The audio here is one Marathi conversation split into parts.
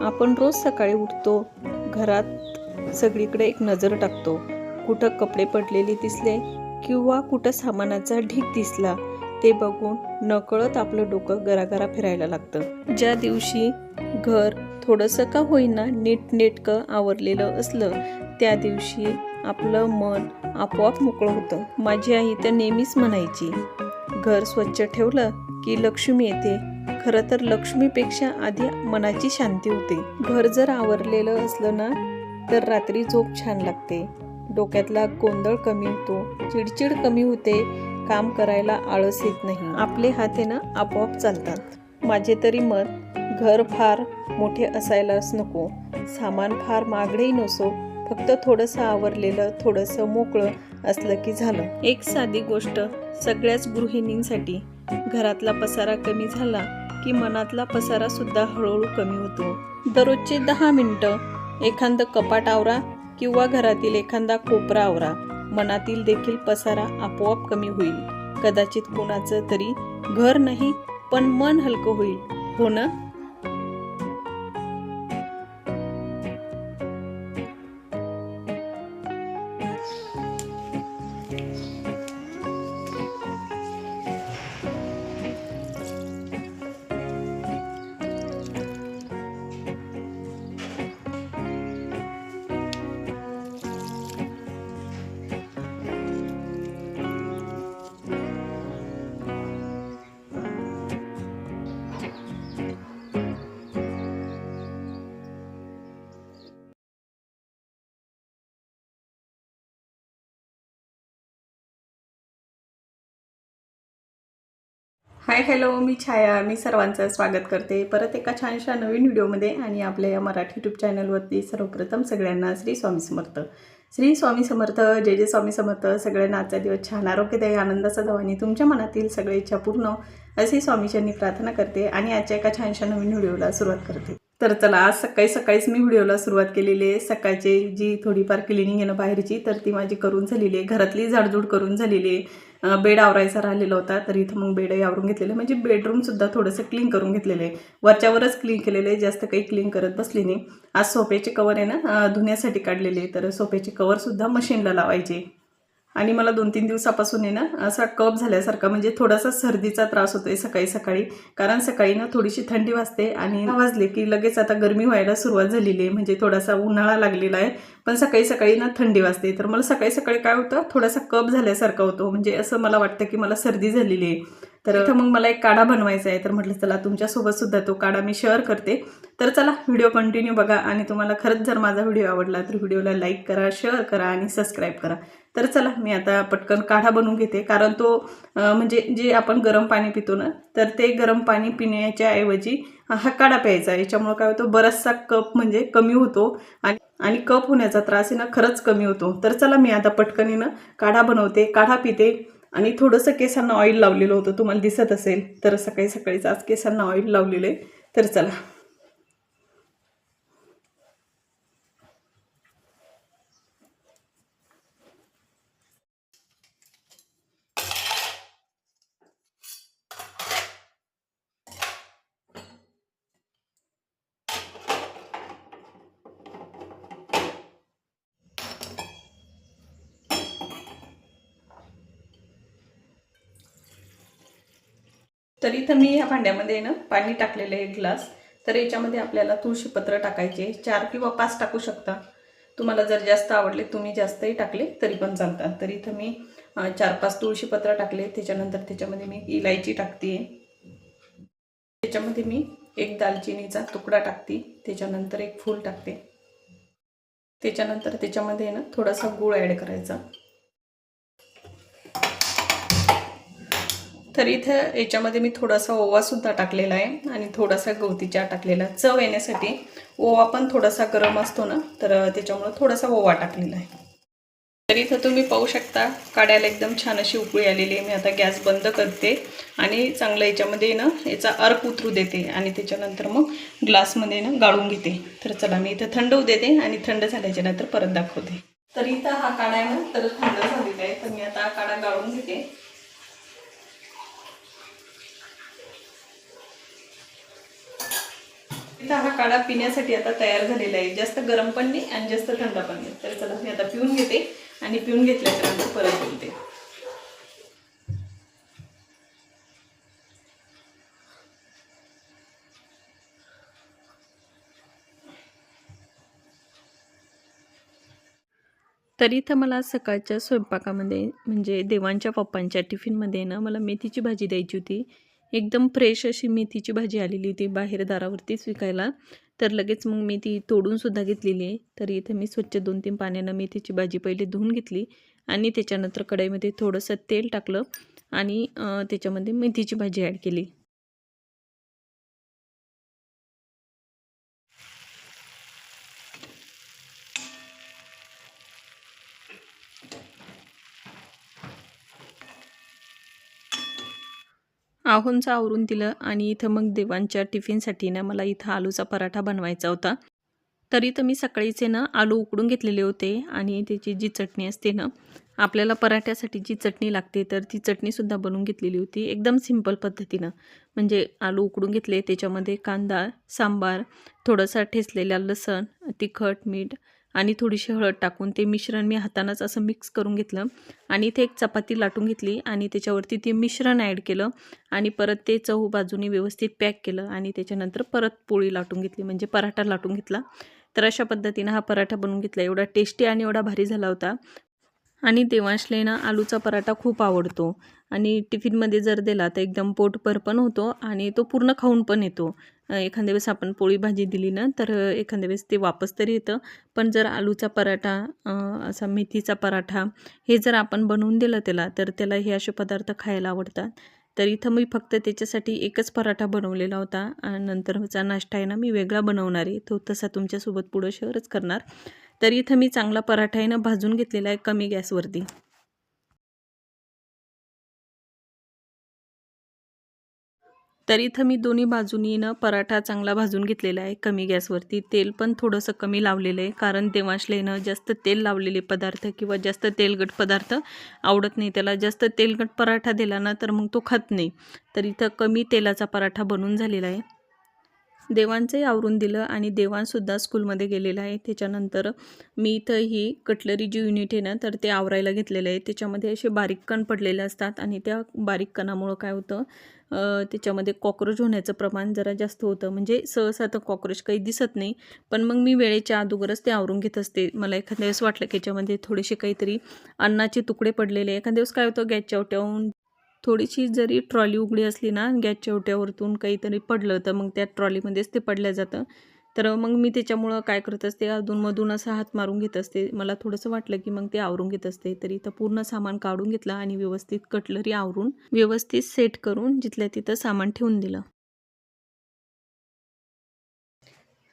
आपण रोज सकाळी उठतो, घरात सगळीकडे एक नजर टाकतो. कुठं कपडे पडलेले दिसले किंवा कुठं सामानाचा ढीग दिसला, ते बघून नकळत आपलं डोकं गरागरा फिरायला लागतं. ज्या दिवशी घर थोडंसं का होईना नीटनेटकं आवरलेलं असलं, त्या दिवशी आपलं मन आपोआप मोकळं होतं. माझी आई तर नेहमीच म्हणायची, घर स्वच्छ ठेवलं की लक्ष्मी येते. खरं तर लक्ष्मीपेक्षा आधी मनाची शांती होते. घर जर आवरलेलं असलं ना, तर रात्री झोप छान लागते, डोक्यातला गोंधळ कमी होतो, चिडचिड कमी होते, काम करायला आळस येत नाही, आपले हात आहे ना आपोआप चालतात. माझे तरी मत, घर फार मोठे असायलाच नको, सामान फार महागडेही नसो, फक्त थोडंसं आवरलेलं, थोडंसं मोकळं असलं की झालं. एक साधी गोष्ट सगळ्याच गृहिणींसाठी, घरातला पसारा कमी झाला की मनातला पसारा सुद्धा हळूहळू कमी होतो. दररोजचे 10 मिनिटं एखादं कपाट आवरा किंवा घरातील एखादा कोपरा आवरा, मनातील देखील पसारा आपोआप कमी होईल. कदाचित कोणाचं तरी घर नाही, पण मन हलकं होईल, हो ना? हाय हॅलो, मी छाया. मी सर्वांचं स्वागत करते परत एका छानशा नवीन व्हिडिओमध्ये आणि आपल्या या मराठी यूट्यूब चॅनलवरती. सर्वप्रथम सगळ्यांना श्री स्वामी समर्थ. श्री स्वामी समर्थ. जय जय स्वामी समर्थ. सगळ्यांना आजचा दिवस छान आरोग्यदायी आनंदाचा जावो आणि तुमच्या मनातील सगळे इच्छा पूर्ण अशी स्वामीच्यांनी प्रार्थना करते आणि आजच्या एका छानशा नवीन व्हिडिओला सुरुवात करते. तर चला, आज सकाळीच मी व्हिडिओला सुरुवात केलेली आहे. सकाळची जी थोडीफार क्लिनिंग आहे ना बाहेरची, तर ती माझी करून झालेली आहे. घरातली झाडझूड करून झालेली आहे. बेड आवरायचा राहिलेला होता, तर इथं मग बेडही आवरून घेतलेलं, म्हणजे बेडरूमसुद्धा थोडंसं क्लीन करून घेतलेलं आहे. वरच्यावरच क्लीन केलेलं आहे, जास्त काही क्लीन करत बसली नाही. आज सोफ्याचे कवर आहे ना धुण्यासाठी काढलेले, तर सोफ्याचे कवरसुद्धा मशीनला लावायचे. आणि मला 2-3 दिवसापासून आहे ना असा कफ झाल्यासारखा, म्हणजे थोडासा सर्दीचा त्रास होतोय सकाळी. कारण सकाळी ना थोडीशी थंडी वाजते आणि वाजले की लगेच आता गरमी व्हायला सुरुवात झालेली आहे, म्हणजे थोडासा उन्हाळा लागलेला आहे, पण सकाळी ना थंडी वाजते. तर मला सकाळी काय होतं, थोडासा कफ झाल्यासारखा होतो, म्हणजे असं मला वाटतं की मला सर्दी झालेली आहे. तर इथं मग मला एक काढा बनवायचा आहे, तर म्हटलं चला तुमच्यासोबत सुद्धा तो काढा मी शेअर करते. तर चला, व्हिडिओ कंटिन्यू बघा आणि तुम्हाला खरंच जर माझा व्हिडिओ आवडला तर व्हिडिओला लाईक करा, शेअर करा आणि सबस्क्राईब करा. तर चला, मी आता पटकन काढा बनवून घेते, कारण तो म्हणजे जे आपण गरम पाणी पितो ना, तर ते गरम पाणी पिण्याच्या ऐवजी हा काढा प्यायचा. याच्यामुळे काय होतं, बराचसा कफ म्हणजे कमी होतो आणि कफ होण्याचा त्रास आहे ना खरंच कमी होतो. तर चला, मी आता पटकन ना काढा बनवते, काढा पिते. आणि थोडंसं केसांना ऑइल लावलेलं होतं, तुम्हाला दिसत असेल. तर सकाळीच आज केसांना ऑइल लावलेलं आहे. तर चला, तर इथं मी या भांड्यामध्ये ना पाणी टाकलेलं आहे 1 ग्लास. तर याच्यामध्ये आपल्याला तुळशीपत्र टाकायचे, 4 किंवा 5 टाकू शकता. तुम्हाला जर जास्त आवडले तुम्ही जास्तही टाकले तरी पण चालतात. तर इथं मी 4-5 तुळशीपत्र टाकले. त्याच्यानंतर त्याच्यामध्ये मी इलायची टाकते, त्याच्यामध्ये मी 1 दालचिनीचा तुकडा टाकते, त्याच्यानंतर 1 फूल टाकते. त्याच्यानंतर त्याच्यामध्ये ना थोडासा गूळ ॲड करायचा. तर इथं याच्यामध्ये मी थोडासा ओवासुद्धा टाकलेला आहे आणि थोडासा गवती चहा टाकलेला, चव येण्यासाठी. ओवा पण थोडासा गरम असतो ना, तर त्याच्यामुळे थोडासा ओवा टाकलेला आहे. तर इथं तुम्ही पाहू शकता, काढ्याला एकदम छान अशी उकळी आलेली आहे. मी आता गॅस बंद करते आणि चांगलं याच्यामध्ये ना याचा अर्क उतरू देते आणि त्याच्यानंतर मग ग्लासमध्ये ना गाळून घेते. तर चला, मी इथं थंड होऊ देते आणि थंड झाल्याच्या नंतर परत दाखवते. तर इथं हा काढा आहे ना तर थंड झालेला आहे, तर मी आता हा काढा गाळून घेते. तर हा काढा पिण्यासाठी आता तयार झालेला आहे. जास्त गरम पण नाही आणि जास्त थंड पण नाही. तर चला मी आता पिऊन घेते आणि पिऊन घेतल्याच्या नंतर परत बोलते. तरी तर मला सकाळच्या स्वयंपाकामध्ये म्हणजे देवांच्या पप्पांच्या टिफिनमध्ये ना मला मेथीची भाजी द्यायची होती. एकदम फ्रेश अशी मेथीची भाजी आलेली होती बाहेर दारावरतीच विकायला. तर लगेच मग मी ती तोडूनसुद्धा घेतलेली आहे. तर इथे मी स्वच्छ 2-3 पाण्यानं मेथीची भाजी पहिले धुवून घेतली आणि त्याच्यानंतर कढईमध्ये थोडंसं तेल टाकलं आणि त्याच्यामध्ये मेथीची भाजी ॲड केली. आहोंचं आवरून दिलं आणि इथं मग देवांच्या टिफिनसाठी ना मला इथं आलूचा पराठा बनवायचा होता. तरी तर मी सकाळीच आहे ना आलू उकडून घेतलेले होते आणि त्याची जी चटणी असते ना, आपल्याला पराठ्यासाठी जी चटणी लागते तर ती चटणीसुद्धा बनवून घेतलेली होती. एकदम सिंपल पद्धतीनं. म्हणजे आलू उकडून घेतले, त्याच्यामध्ये कांदा, सांबार, थोडासा ठेचलेला लसूण, तिखट, मीठ आणि थोडीशी हळद टाकून ते मिश्रण मी हातानंच असं मिक्स करून घेतलं आणि इथे एक चपाती लाटून घेतली आणि त्याच्यावरती ते मिश्रण ॲड केलं आणि परत ते चहू बाजूनी व्यवस्थित पॅक केलं आणि त्याच्यानंतर परत पोळी लाटून घेतली म्हणजे पराठा लाटून घेतला. तर अशा पद्धतीनं हा पराठा बनवून घेतला. एवढा टेस्टी आणि एवढा भारी झाला होता. आणि देवांशला ना आलूचा पराठा खूप आवडतो आणि टिफिनमध्ये जर दिला तर एकदम पोटभर पण होतो आणि तो पूर्ण खाऊन पण येतो. एखाद्या वेळेस आपण पोळी भाजी दिली ना तर एखाद्या वेळेस ते वापस तरी येतं. पण जर आलूचा पराठा असा मेथीचा पराठा हे जर आपण बनवून दिलं त्याला तर त्याला हे असे पदार्थ खायला आवडतात. तर इथं मी फक्त त्याच्यासाठी एकच पराठा बनवलेला होता आणि नंतरचा नाश्ता आहे ना मी वेगळा बनवणार आहे. तो तसा तुमच्यासोबत पुढं शेअरच करणार. तर इथं मी चांगला पराठा आहे ना भाजून घेतलेला आहे कमी गॅसवरती. तर इथं मी दोन्ही बाजूनी ना पराठा चांगला भाजून घेतलेला आहे कमी गॅसवरती. तेल पण थोडंसं कमी लावलेलं आहे कारण देवांशला ना जास्त तेल लावलेले पदार्थ किंवा जास्त तेलकट पदार्थ आवडत नाही. त्याला जास्त तेलकट पराठा दिला ना तर मग तो खात नाही. तर इथं कमी तेलाचा पराठा बनून झालेला आहे. देवांचंही आवरून दिलं आणि देवांसुद्धा स्कूलमध्ये गेलेला आहे. त्याच्यानंतर मी इथं ही कटलरी जी युनिट आहे ना तर ते आवरायला घेतलेलं आहे. त्याच्यामध्ये असे बारीक कण पडलेले असतात आणि त्या बारीक कणामुळं काय होतं त्याच्यामध्ये कॉक्रोच होण्याचं प्रमाण जरा जास्त होतं. म्हणजे सहसा तर कॉक्रोच काही दिसत नाही, पण मग मी वेळेच्या अगोदरच ते आवरून घेत असते. मला एखाद्या वेळेस वाटलं की याच्यामध्ये थोडेसे काहीतरी अन्नाचे तुकडे पडलेले. एखाद्या वेळेस काय होतं गॅसच्या ओट्यावरून थोडीशी जरी ट्रॉली उघडी असली ना गॅसच्या ओट्यावरतून काहीतरी पडलं तर मग त्या ट्रॉलीमध्येच ते पडलं जातं. तर मग मी त्याच्यामुळं काय करत असते अधूनमधून असं हात मारून घेत असते. मला थोडंसं वाटलं की मग ते आवरून घेत असते. तरी इथं पूर्ण सामान काढून घेतलं आणि व्यवस्थित कटलरी आवरून व्यवस्थित सेट करून जिथल्या तिथं सामान ठेवून दिलं.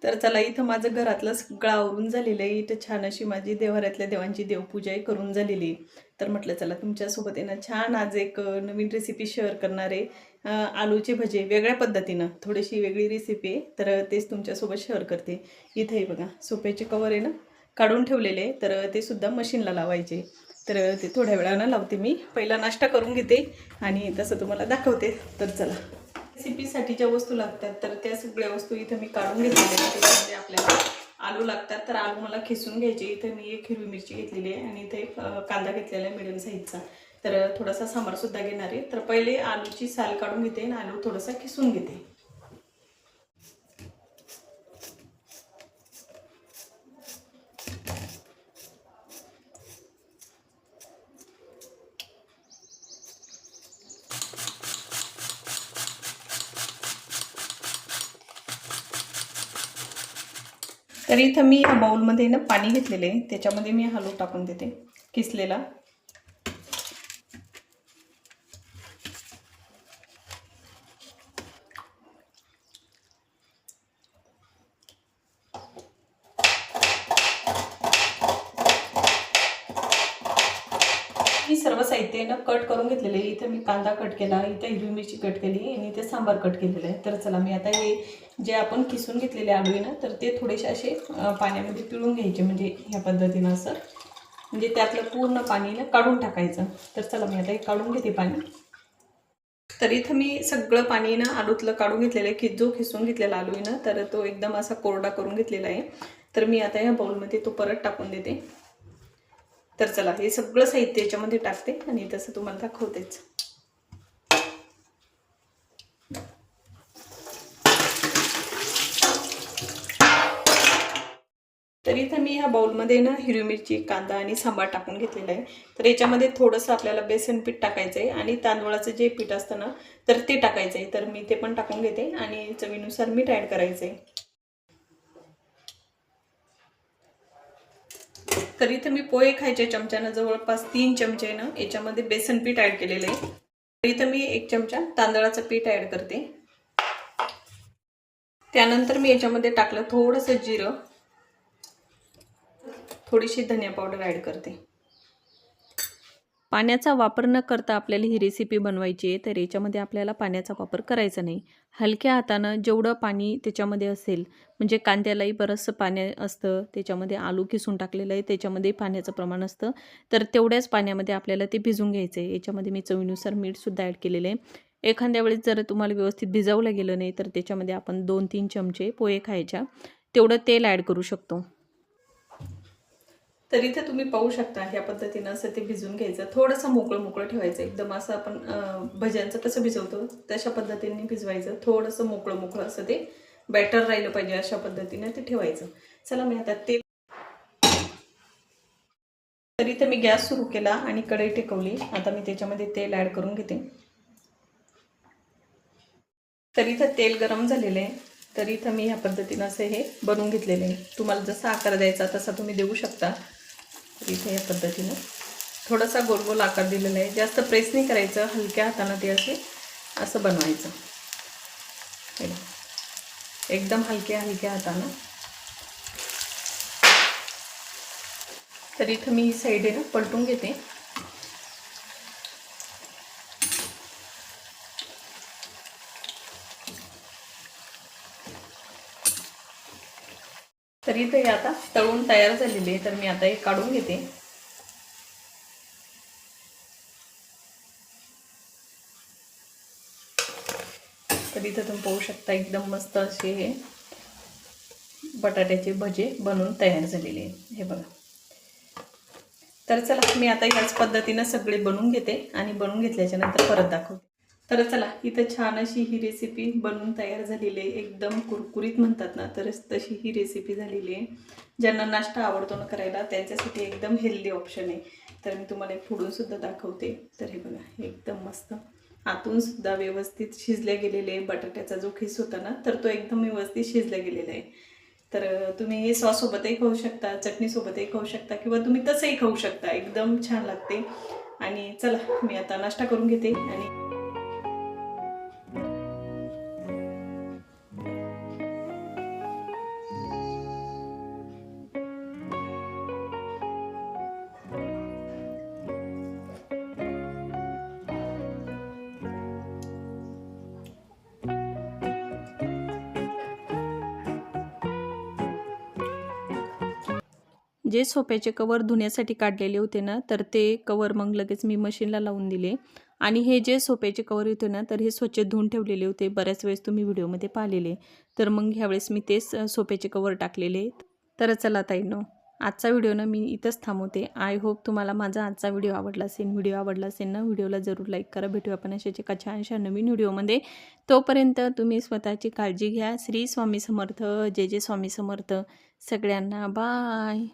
तर चला इथं माझं घरातलं सगळं आवरून झालेलं आहे. इथं छान अशी माझी देवाऱ्यातल्या देवांची देवपूजाही करून झालेली आहे. तर म्हटलं चला तुमच्यासोबत आहे ना छान आज एक नवीन रेसिपी शेअर करणार आहे. आलूचे भजे वेगळ्या पद्धतीनं थोडीशी वेगळी रेसिपी आहे. तर तेच तुमच्यासोबत शेअर करते. इथे हे बघा सोप्याचे कवर आहे ना काढून ठेवलेले आहे. तर ते सुद्धा मशीनला लावायचे. तर ते थोड्या वेळानं लावते मी. पहिला नाश्ता करून घेते आणि तसं तुम्हाला दाखवते. तर चला रेसिपीसाठी ज्या वस्तू लागतात तर त्या सगळ्या वस्तू इथं मी काढून घेतलेल्या आहेत. त्याच्यामध्ये आपल्याला आलू लागतात तर आलू मला खिसून घ्यायचे. इथं मी एक हिरवी मिरची घेतलेली आहे आणि इथे एक कांदा घेतलेला आहे मिडियम साईजचा. तर थोडासा सांबारसुद्धा घेणार आहे. तर पहिले आलूची साल काढून घेते आणि आलू थोडासा खिसून घेते. तर इथं मी या बाउलमध्ये ना पाणी घेतलेलं आहे. त्याच्यामध्ये मी आलू टाकून देते किसलेला. ही सर्व साहित्य ना कट करून घेतलेले आहे. इथे मी कांदा कट केला, इथे हिरवी मिरची कट केली आणि इथे सांबार कट केलेलं आहे. तर चला मी आता हे जे आपण किसून घेतलेले आलू आहे ना तर ते थोडेसे असे पाण्यामध्ये पिळून घ्यायचे म्हणजे ह्या पद्धतीनं असं म्हणजे त्यातलं पूर्ण पाणी ना काढून टाकायचं. तर चला मी आता हे काढून घेते पाणी. तर इथं मी सगळं पाणी ना आलूतलं काढून घेतलेलं आहे, जो खिसून घेतलेला आलू आहे ना तर तो एकदम असा कोरडा करून घेतलेला आहे. तर मी आता या बाउलमध्ये तो परत टाकून देते. तर चला हे सगळं साहित्य याच्यामध्ये टाकते आणि तसं तुम्हाला दाखवतेच. तर इथं मी ह्या बाउलमध्ये ना हिरवी मिरची, कांदा आणि सांबार टाकून घेतलेला आहे. तर याच्यामध्ये थोडंसं आपल्याला बेसन पीठ टाकायचं आहे आणि तांदूळाचं जे पीठ असतं ना तर ते टाकायचं आहे. तर मी ते पण टाकून घेते आणि चवीनुसार मीठ ॲड करायचं आहे. तर इथं मी पोहे खायच्या चमच्यानं जवळपास 3 चमचे ना याच्यामध्ये बेसन पीठ ॲड केलेलं आहे. तर इथं मी 1 चमचा तांदळाचं पीठ ॲड करते. त्यानंतर मी याच्यामध्ये टाकलं थोडंसं जिरं, थोडीशी धनिया पावडर ॲड करते. पाण्याचा वापर न करता आपल्याला ही रेसिपी बनवायची आहे. तर याच्यामध्ये आपल्याला पाण्याचा वापर करायचा नाही. हलक्या हातानं जेवढं पाणी त्याच्यामध्ये असेल, म्हणजे कांद्यालाही बरंचसं पाणी असतं, त्याच्यामध्ये आलू किसून टाकलेलं आहे त्याच्यामध्ये पाण्याचं प्रमाण असतं. तर तेवढ्याच पाण्यामध्ये आपल्याला ते भिजून घ्यायचं आहे. याच्यामध्ये मी चवीनुसार मीठसुद्धा ॲड केलेलं आहे. एखाद्या वेळेस जर तुम्हाला व्यवस्थित भिजवलं गेलं नाही तर त्याच्यामध्ये आपण 2-3 चमचे पोहे खायच्या तेवढं तेल ॲड करू शकतो. तर इथे तुम्ही पाहू शकता ह्या पद्धतीनं असं ते भिजून घ्यायचं. थोडंसं मोकळं ठेवायचं. एकदम असं आपण भज्यांचं कसं भिजवतो तशा पद्धतीने भिजवायचं. थोडंसं मोकळं असं ते बॅटर राहिलं पाहिजे अशा पद्धतीने ते ठेवायचं. चला मी आता तेल. तर इथे मी गॅस सुरू केला आणि कढई टेकवली. आता मी त्याच्यामध्ये तेल ॲड करून घेते. तर इथं तेल गरम झालेलं आहे. तर इथं मी ह्या पद्धतीनं असं हे बनवून घेतलेलं आहे. तुम्हाला जसा आकार द्यायचा तसा तुम्ही देऊ शकता. तर इथे या पद्धतीनं थोडासा गोल आकार दिलेला आहे. जास्त प्रेस नाही करायचं, हलक्या हातानं ते असं बनवायचं. एकदम हलक्या हातानं. तर इथं मी ही साईड आहे ना पलटून घेते. तर इथे आता तळून तयार झालेली आहे. तर मी आता हे काढून घेते. तर इथं तुम्ही पाहू शकता एकदम मस्त असे हे बटाट्याचे भजे बनवून तयार झालेले आहे. हे बघा. तर चला मी आता याच पद्धतीनं सगळे बनवून घेते आणि बनवून घेतल्याच्या नंतर परत दाखवते. तर चला इथं छान अशी ही रेसिपी बनवून तयार झालेली आहे. एकदम कुरकुरीत म्हणतात ना तर तशी ही रेसिपी झालेली आहे. ज्यांना नाश्ता आवडतो ना करायला त्यांच्यासाठी एकदम हेल्दी ऑप्शन आहे. तर मी तुम्हाला एक फोडून सुद्धा दाखवते. तर हे बघा एकदम मस्त आतून सुद्धा व्यवस्थित शिजल्या गेलेले. बटाट्याचा जो खिस होता ना तर तो एकदम व्यवस्थित शिजला गेलेला आहे. तर तुम्ही हे सॉससोबतही खाऊ शकता, चटणीसोबतही खाऊ शकता किंवा तुम्ही तसंही खाऊ शकता. एकदम छान लागते. आणि चला मी आता नाश्ता करून घेते. आणि जे सोफ्याचे कवर धुण्यासाठी काढलेले होते ना तर ते कवर मग लगेच मी मशीनला लावून दिले. आणि हे जे सोफ्याचे कवर होते ना तर हे स्वच्छ धुवून ठेवलेले होते. बऱ्याच वेळेस तुम्ही व्हिडिओमध्ये पाहिलेले. तर मग ह्यावेळेस मी तेच सोफ्याचे कवर टाकलेले. तर चला ताईंनो आजचा व्हिडिओ ना मी इथंच थांबवते. आय होप तुम्हाला माझा आजचा व्हिडिओ आवडला असेल. व्हिडिओ आवडला असेल ना व्हिडिओला जरूर लाईक करा. भेटूया आपण अशाच एका छानशा नवीन व्हिडिओमध्ये. तोपर्यंत तुम्ही स्वतःची काळजी घ्या. श्री स्वामी समर्थ. जय जय स्वामी समर्थ. सगळ्यांना बाय.